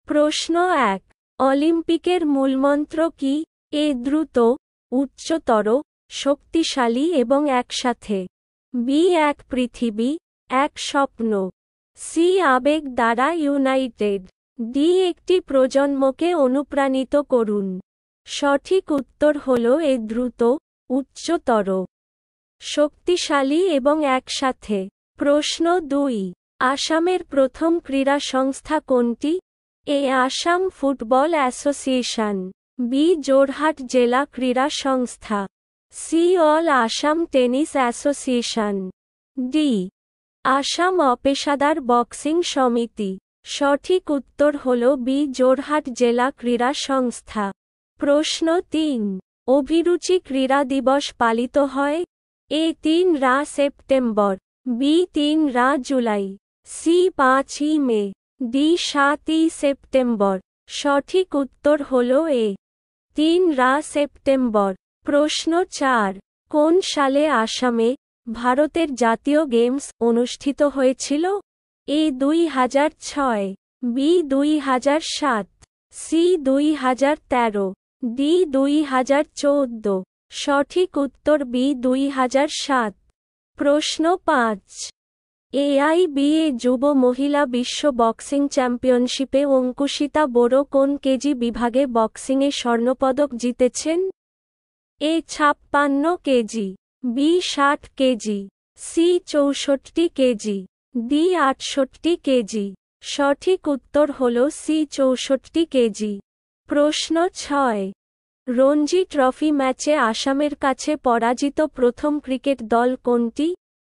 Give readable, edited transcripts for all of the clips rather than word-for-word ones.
প্রশ্ন ১। অলিম্পিকের মূলমন্ত্র কি? এ দ্রুত, উচ্চতর, শক্তিশালী এবং একসাথে। বি এক পৃথিবী, এক স্বপ্ন। সি আবেগ দ্বারা ইউনাইটেড। ডি একটি প্রজন্মকে অনুপ্রাণিত করুন। সঠিক উত্তর হল এ দ্রুত, উচ্চতর, শক্তিশালী এবং একসাথে। প্রশ্ন ২। আসামের প্রথম ক্রীড়া সংস্থা কোনটি? A Assam football association. B Jorhat জেলা ক্রীড়া সংস্থা। C all Assam tennis association. D Assam অপেশাদার বক্সিং সমিতি। সঠিক উত্তর হল বি যোরহাট জেলা ক্রীড়া সংস্থা। প্রশ্ন ৩। অভিরুচি ক্রীড়া দিবস পালিত হয়? এ ৩ সেপ্টেম্বর। বি ৩ জুলাই। সি ৫ই মে। ডি ৭ই সেপ্টেম্বর। সঠিক উত্তর হল এ ৩ সেপ্টেম্বর। প্রশ্ন ৪। কোন সালে আসামে ভারতের জাতীয় গেমস অনুষ্ঠিত হয়েছিল? এ ২০০৬। বি ২০০৭। সি ২০১৩। ডি ২০১৪। সঠিক উত্তর বি ২০০৭। প্রশ্ন ৫। AIBA যুব মহিলা বিশ্ব বক্সিং চ্যাম্পিয়নশিপে অঙ্কুশিতা বড়ো কোন কেজি বিভাগে বক্সিংয়ে স্বর্ণপদক জিতেছেন? A ৫৬ kg. B ৬০ kg. C ৬৪ kg. D ৬৮ kg. সঠিক উত্তর হল সি ৬৪ কেজি। প্রশ্ন ৬। রঞ্জি ট্রফি ম্যাচে আসামের কাছে পরাজিত প্রথম ক্রিকেট দল কোনটি?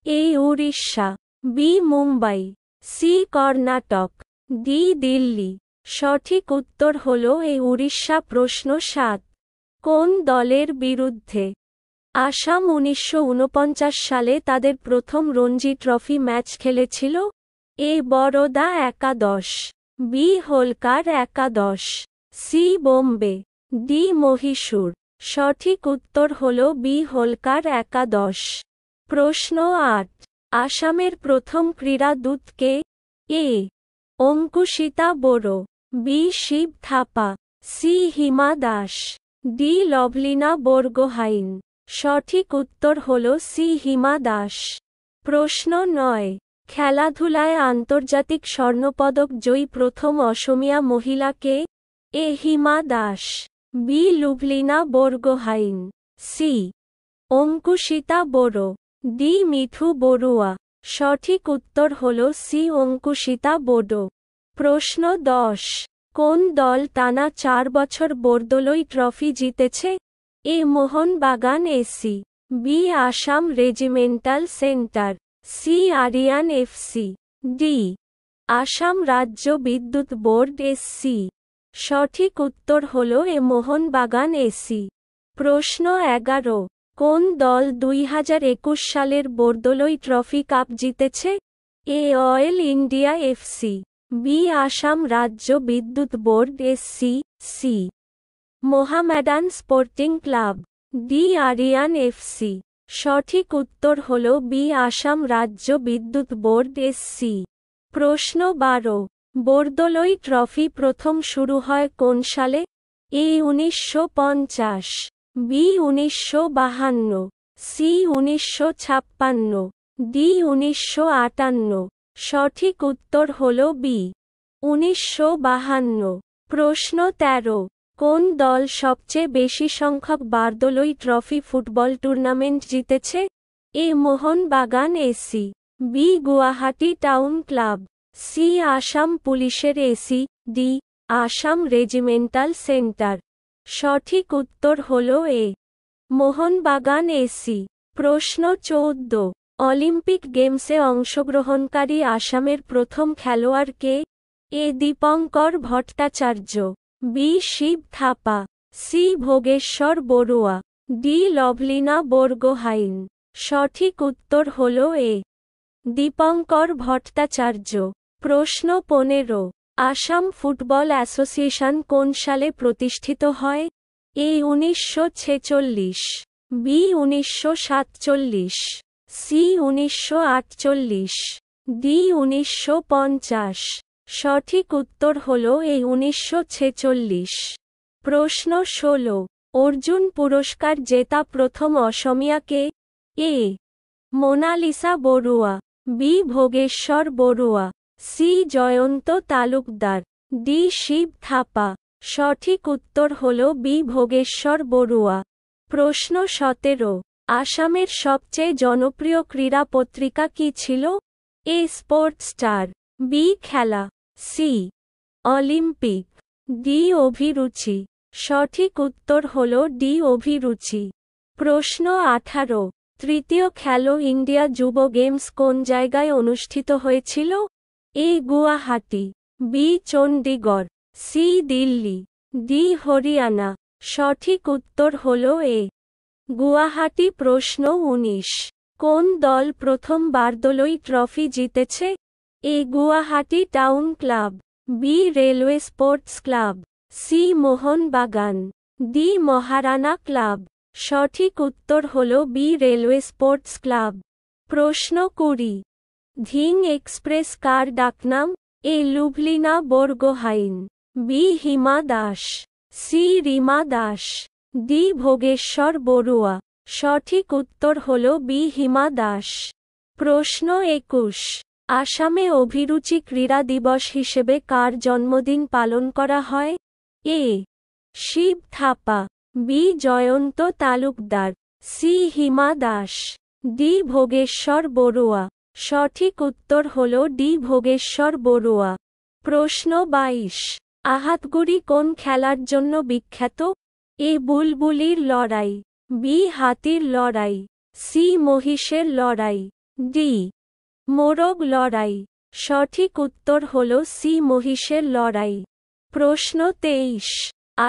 A Orissa. B Mumbai. C Karnataka. D Delhi. সঠিক উত্তর হল এ উড়িষ্যা। প্রশ্ন ৭। কোন দলের বিরুদ্ধে আসাম ১৯৪৯ সালে তাদের প্রথম রঞ্জি ট্রফি ম্যাচ খেলেছিল? এ বরোদা একাদশ। বি হোলকার একাদশ। সি বোম্বে। ডি মহীশূর। সঠিক উত্তর হল বি হোলকার একাদশ। প্রশ্ন ৮। আসামের প্রথম ক্রীড়া দূত কে? এ অঙ্কুশিতা বড়ো। B Shiva Thapa. C Hima Das. D Lovlina Borgohain. সঠিক উত্তর হল সি হিমা দাস। প্রশ্ন ৯। খেলাধুলায় আন্তর্জাতিক স্বর্ণপদক জয়ী প্রথম অসমিয়া মহিলা কে? A Hima Das. B Lovlina Borgohain. C Ankushita বড়ো। ডি মিঠু বড়ুয়া। সঠিক উত্তর হল সি অঙ্কুশিতা বড়ো। প্রশ্ন ১০। কোন দল টানা ৪ বছর বরদলৈ ট্রফি জিতেছে? A Mohun Bagan AC. B Assam regimental centre. C Aryan FC. D Assam রাজ্য বিদ্যুৎ বোর্ড এসসি। সঠিক উত্তর হল এ মোহনবাগান এসি। প্রশ্ন ১১। কোন দল ২০২১ সালের বরদলৈ ট্রফি কাপ জিতেছে? A oil India FC. B Assam রাজ্য বিদ্যুৎ board SC. C Mohammedan sporting club. D Aryan FC. সঠিক উত্তর হল বি আসাম রাজ্য বিদ্যুৎ বোর্ড এসসি। প্রশ্ন ১২। বরদলৈ ট্রফি প্রথম শুরু হয় কোন সালে? এ ১৯৫০। বি ১৯৫২। সি ১৯৫৬। ডি ১৯৫৮। সঠিক উত্তর হল বি ১৯৫২। প্রশ্ন ১৩। কোন দল সবচেয়ে বেশি সংখ্যক বরদলৈ ট্রফি ফুটবল টুর্নামেন্ট জিতেছে? A Mohun Bagan AC. B Guwahati town club. C Assam পুলিশের AC. D Assam regimental centre. সঠিক উত্তর হল এ মোহনবাগান এসি। প্রশ্ন ১৪। অলিম্পিক গেমসে অংশগ্রহণকারী আসামের প্রথম খেলোয়াড় কে? A Dipankar Bhattacharya. B Shiva Thapa. C Bhogeswar Baruah. D Lovlina Borgohain. সঠিক উত্তর হল এ দীপঙ্কর ভট্টাচার্য। প্রশ্ন ১৫। আসাম ফুটবল অ্যাসোসিয়েশন কোন সালে প্রতিষ্ঠিত হয়? এ ১৯৪৬। বি ১৯৪৭। সি ১৯৪৮। ডি ১৯৫০। সঠিক উত্তর হল এ 1946। প্রশ্ন 16, অর্জুন পুরস্কার জেতা প্রথম অসমীয়া কে? A Monalisa Baruah, B Bhogeswar Baruah, C Jayanta Talukdar, D Shiva Thapa. সঠিক উত্তর হল বি ভোগেশ্বর বড়ুয়া। প্রশ্ন 17, আসামের সবচেয়ে জনপ্রিয় ক্রীড়া পত্রিকা কি ছিল? এ স্পোর্টস স্টার, বি খেলা, সি অলিম্পিক, ডি অভিরুচি। সঠিক উত্তর হল ডি অভিরুচি। প্রশ্ন 18, তৃতীয় খেলো ইন্ডিয়া যুব গেমস কোন জায়গায় অনুষ্ঠিত হয়েছিল? A Guwahati, B Chandigarh, C Delhi, D Haryana. সঠিক উত্তর হল এ গুয়াহাটি। প্রশ্ন 19, কোন দল প্রথম বারদোলোই ট্রফি জিতেছে? A Guwahati town club, B railway sports club, C Mohun Bagan, D Maharana club. সঠিক উত্তর হল বি রেলওয়ে স্পোর্টস ক্লাব। প্রশ্ন 20, ধিং এক্সপ্রেস কার ডাকনাম? এ Lovlina Borgohain, B Hima Das, C Rima Das, D Bhogeswar Barua. সঠিক উত্তর হল বি হিমা দাস। প্রশ্ন 21, আসামে অভিরুচি ক্রীড়া দিবস হিসেবে কার জন্মদিন পালন করা হয়? এ Shiva Thapa, B Jayanta Talukdar, C Hima Das, D Bhogeswar Barua. সঠিক উত্তর হল ডি ভোগেশ্বর বড়ুয়া। প্রশ্ন 22, আহাতগুড়ি কোন খেলার জন্য বিখ্যাত? এ বুলবুলির লড়াই, বি হাতির লড়াই, সি মহিষের লড়াই, ডি মোরগ লড়াই। সঠিক উত্তর হল সি মহিষের লড়াই। প্রশ্ন 23,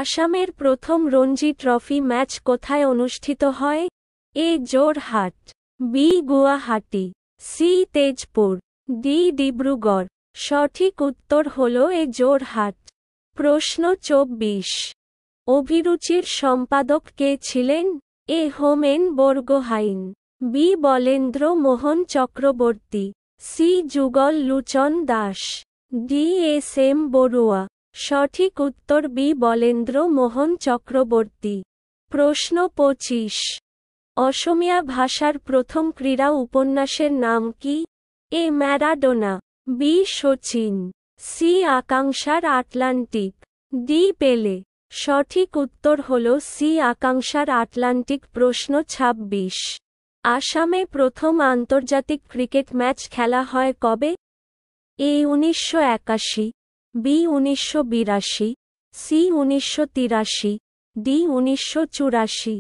আসামের প্রথম রঞ্জি ট্রফি ম্যাচ কোথায় অনুষ্ঠিত হয়? A Jorhat, B Guwahati, C Tezpur, D Dibrugarh. সঠিক উত্তর হল এ জোরহাট। প্রশ্ন 24, অভিরুচির সম্পাদক কে ছিলেন? A Homen Borgohain, B Balendra Mohan Chakraborty, C Jugal Lochan Das, D S M Barua. সঠিক উত্তর বি বলেন্দ্র মোহন চক্রবর্তী। প্রশ্ন 25, অসমীয়া ভাষার প্রথম ক্রীড়া উপন্যাসের নাম কি? এ ম্যারাডোনা, বি শচীন, সি আকাঙ্ক্ষার আটলান্টিক, ডি পেলে। সঠিক উত্তর হল সি আকাঙ্ক্ষার আটলান্টিক। প্রশ্ন 26, আসামে প্রথম আন্তর্জাতিক ক্রিকেট ম্যাচ খেলা হয় কবে? এ 1981, বি 1982, সি 1983, ডি 1984।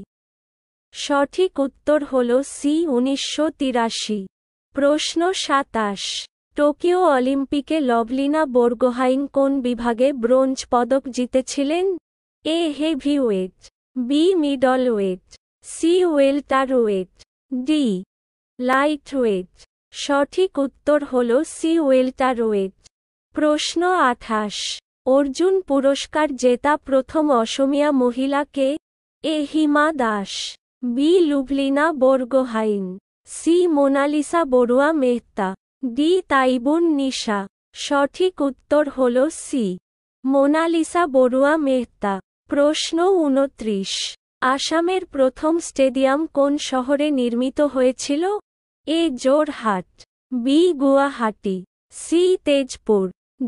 সঠিক উত্তর হল সি 1983। প্রশ্ন 27, টোকিও অলিম্পিকে লভলিনা বরগোহাইন কোন বিভাগে ব্রোঞ্জ পদক জিতেছিলেন? A heavyweight, B middleweight, C welterweight, D lightweight. সঠিক উত্তর হল সি ওয়েলটারওয়েট। প্রশ্ন 28, অর্জুন পুরস্কার জেতা প্রথম অসমীয়া মহিলা কে? A Hima Das, B Lovlina Borgohain, C Monalisa Baruah Mehta, D Taibun Nisha. সঠিক উত্তর হল সি মোনালিসা বড়ুয়া মেহতা। প্রশ্ন 29, আসামের প্রথম স্টেডিয়াম কোন শহরে নির্মিত হয়েছিল? A Jorhat, B Guwahati, C Tezpur,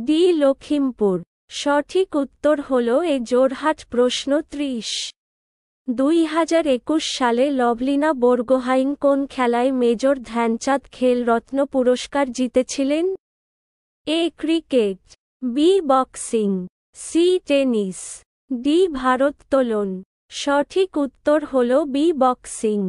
D Lakhimpur. সঠিক উত্তর হল এ জোরহাট। প্রশ্ন 30, 2021 সালে লভলিনা বরগোহাইন কোন খেলায় মেজর ধ্যানচাঁদ খেল রত্ন পুরস্কার জিতেছিলেন? A cricket, B boxing, C tennis, D ভারোত্তোলন। সঠিক উত্তর হল বি বক্সিং।